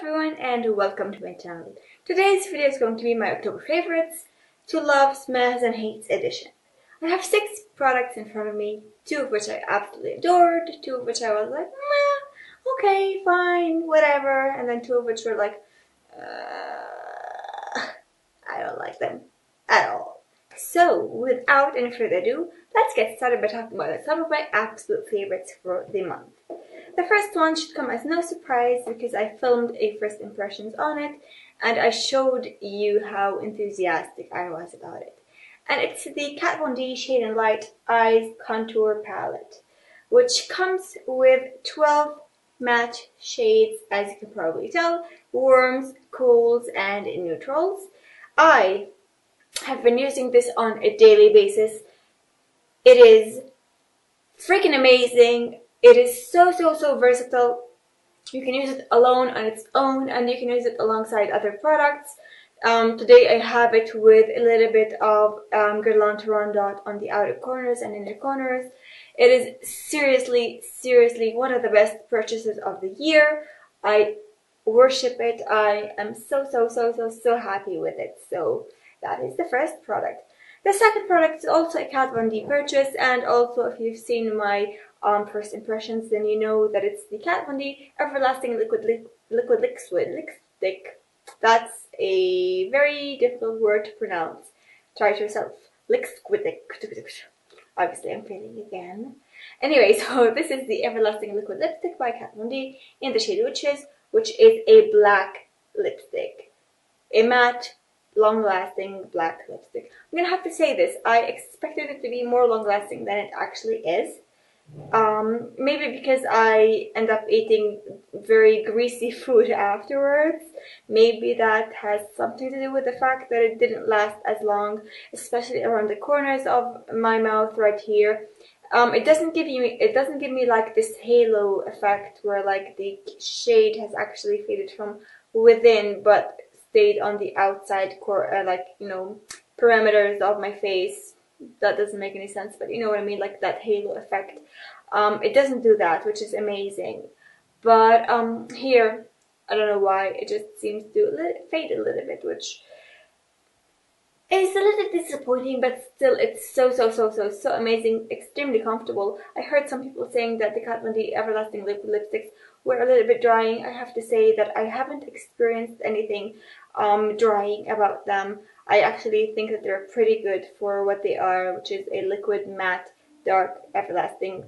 everyone and welcome to my channel. Today's video is going to be my October favorites, to love, smells and hates edition. I have 6 products in front of me, 2 of which I absolutely adored, 2 of which I was like, meh, okay, fine, whatever, and then 2 of which were like, I don't like them at all. So, without any further ado, let's get started by talking about some of my absolute favorites for the month. The first one should come as no surprise because I filmed a first impressions on it and I showed you how enthusiastic I was about it. And it's the Kat Von D Shade and Light Eyes Contour Palette, which comes with 12 matte shades, as you can probably tell, warms, cools and neutrals. I have been using this on a daily basis. It is freaking amazing. It is so versatile. You can use it alone on its own and you can use it alongside other products. Today I have it with a little bit of Guerlain Tehran dot on the outer corners and inner corners. It is seriously one of the best purchases of the year. I worship it. I am so happy with it. So that is the first product. The second product is also a Kat Von D purchase, and also if you've seen my first impressions, then you know that it's the Kat Von D Everlasting Liquid Lipstick. That's a very difficult word to pronounce. Try it yourself. Liquid. Obviously, I'm failing again. Anyway, so this is the Everlasting Liquid Lipstick by Kat Von D in the shade Witches, which is a black lipstick. A matte, long-lasting black lipstick. I'm gonna have to say this, I expected it to be more long-lasting than it actually is. Maybe because I end up eating very greasy food afterwards. Maybe that has something to do with the fact that it didn't last as long, especially around the corners of my mouth right here. It doesn't give me like this halo effect where like the shade has actually faded from within but stayed on the outside perimeters of my face. That doesn't make any sense, but you know what I mean, like that halo effect. It doesn't do that, which is amazing. But here, I don't know why, it just seems to fade a little bit, which is a little disappointing, but still it's so amazing, extremely comfortable. I heard some people saying that the Kat Von D Everlasting Liquid Lipsticks were a little bit drying. I have to say that I haven't experienced anything drying about them. I actually think that they're pretty good for what they are, which is a liquid matte, dark, everlasting,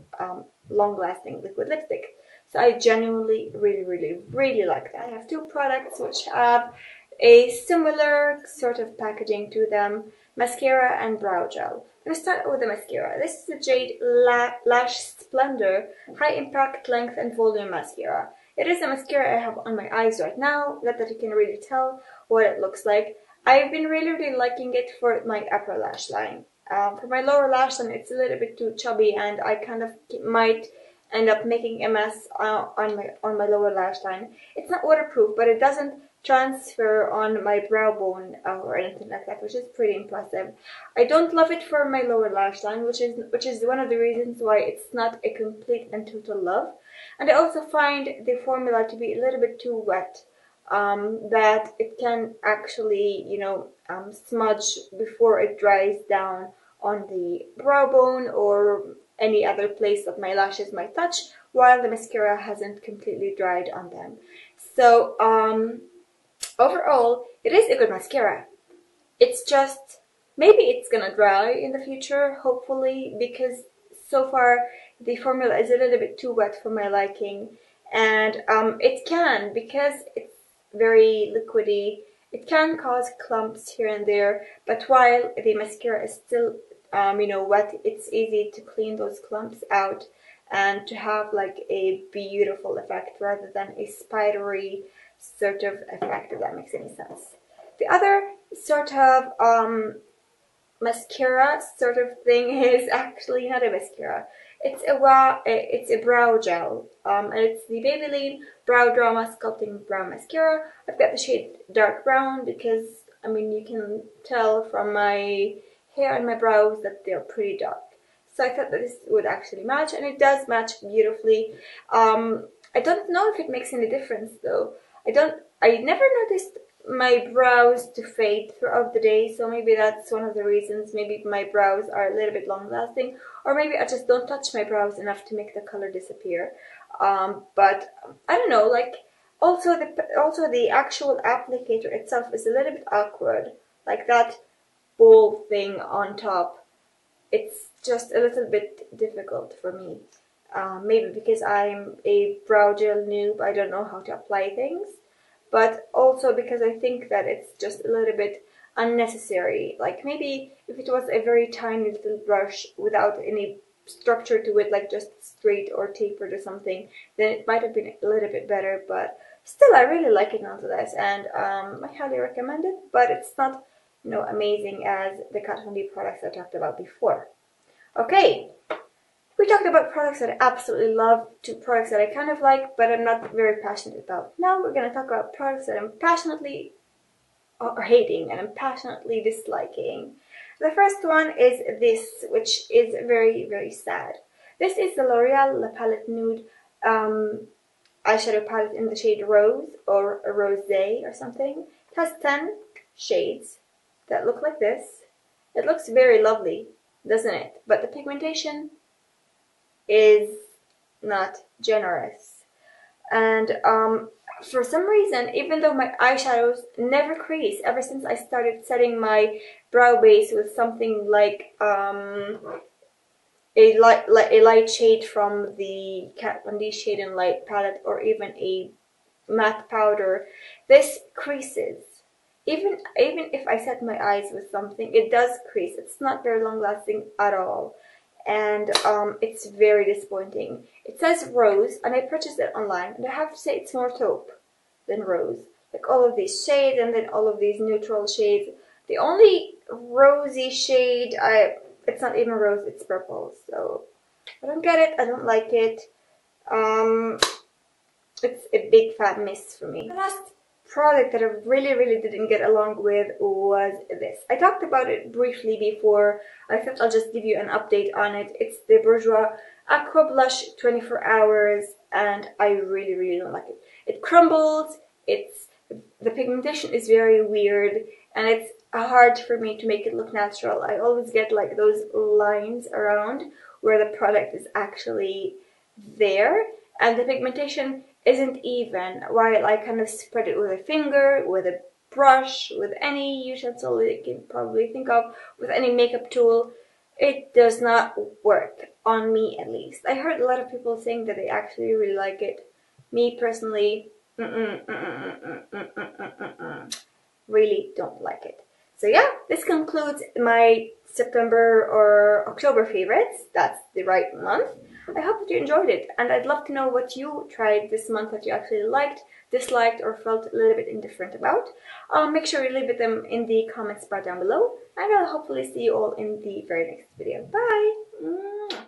long-lasting liquid lipstick. So I genuinely really like that. I have 2 products which have a similar sort of packaging to them, mascara and brow gel. I'm going to start with the mascara. This is the Jade Lash Splendor High Impact Length and Volume Mascara. It is a mascara I have on my eyes right now, not that you can really tell what it looks like. I've been really liking it for my upper lash line. For my lower lash line, it's a little bit too chubby and I kind of might end up making a mess on my lower lash line. It's not waterproof, but it doesn't transfer on my brow bone or anything like that, which is pretty impressive. I don't love it for my lower lash line, which is one of the reasons why it's not a complete and total love. And I also find the formula to be a little bit too wet, that it can actually, smudge before it dries down on the brow bone or any other place that my lashes might touch, while the mascara hasn't completely dried on them. So overall, it is a good mascara. It's just, maybe it's gonna dry in the future, hopefully, because so far the formula is a little bit too wet for my liking. And it can, because it's very liquidy, it can cause clumps here and there, but while the mascara is still wet, it's easy to clean those clumps out and to have like a beautiful effect rather than a spidery sort of effect, if that makes any sense. The other sort of mascara sort of thing is actually not a mascara. It's a brow gel, and it's the Maybelline Brow Drama Sculpting Brow Mascara. I've got the shade dark brown because, I mean, you can tell from my hair and my brows that they're pretty dark. So I thought that this would actually match, and it does match beautifully. I don't know if it makes any difference though. I never noticed my brows to fade throughout the day, so maybe that's one of the reasons. Maybe my brows are a little bit long lasting, or maybe I just don't touch my brows enough to make the color disappear. But I don't know, like also the actual applicator itself is a little bit awkward, like that ball thing on top. It's just a little bit difficult for me. Maybe because I'm a brow gel noob, I don't know how to apply things, but also because I think that it's just a little bit unnecessary. Like maybe if it was a very tiny little brush without any structure to it, like just straight or tapered or something, then it might have been a little bit better. But still, I really like it nonetheless, and I highly recommend it. But it's not, amazing as the Kat Von D products I talked about before. Okay, we talked about products that I absolutely love to products that I kind of like, but I'm not very passionate about. Now we're going to talk about products that I'm passionately hating and I'm passionately disliking. The first one is this, which is very, very sad. This is the L'Oreal La Palette Nude eyeshadow palette in the shade Rose or Rosé or something. It has 10 shades that look like this. It looks very lovely, doesn't it? But the pigmentation is not generous. And for some reason, even though my eyeshadows never crease ever since I started setting my brow base with something like a light shade from the Kat Von D Shade and Light palette, or even a matte powder, this creases. Even if I set my eyes with something, it does crease. It's not very long lasting at all. And it's very disappointing. It says Rose, and I purchased it online, and I have to say it's more taupe than Rose. Like all of these shades, and then all of these neutral shades. The only rosy shade, it's not even rose, it's purple. So I don't get it, I don't like it. It's a big fat miss for me. The last product that I really didn't get along with was this. I talked about it briefly before. I thought I'll just give you an update on it. It's the Bourjois Aqua Blush 24 Hours, and I really don't like it. It crumbles, the pigmentation is very weird, and it's hard for me to make it look natural. I always get like those lines around where the product is actually there, and the pigmentation isn't even, while I kind of spread it with a finger, with a brush, with any utensil that you can probably think of, with any makeup tool. It does not work, on me at least. I heard a lot of people saying that they actually really like it. Me personally, really don't like it. So yeah, this concludes my September or October favorites. That's the right month. I hope that you enjoyed it, and I'd love to know what you tried this month that you actually liked, disliked, or felt a little bit indifferent about. Make sure you leave them in the comments bar down below, and I'll hopefully see you all in the very next video. Bye!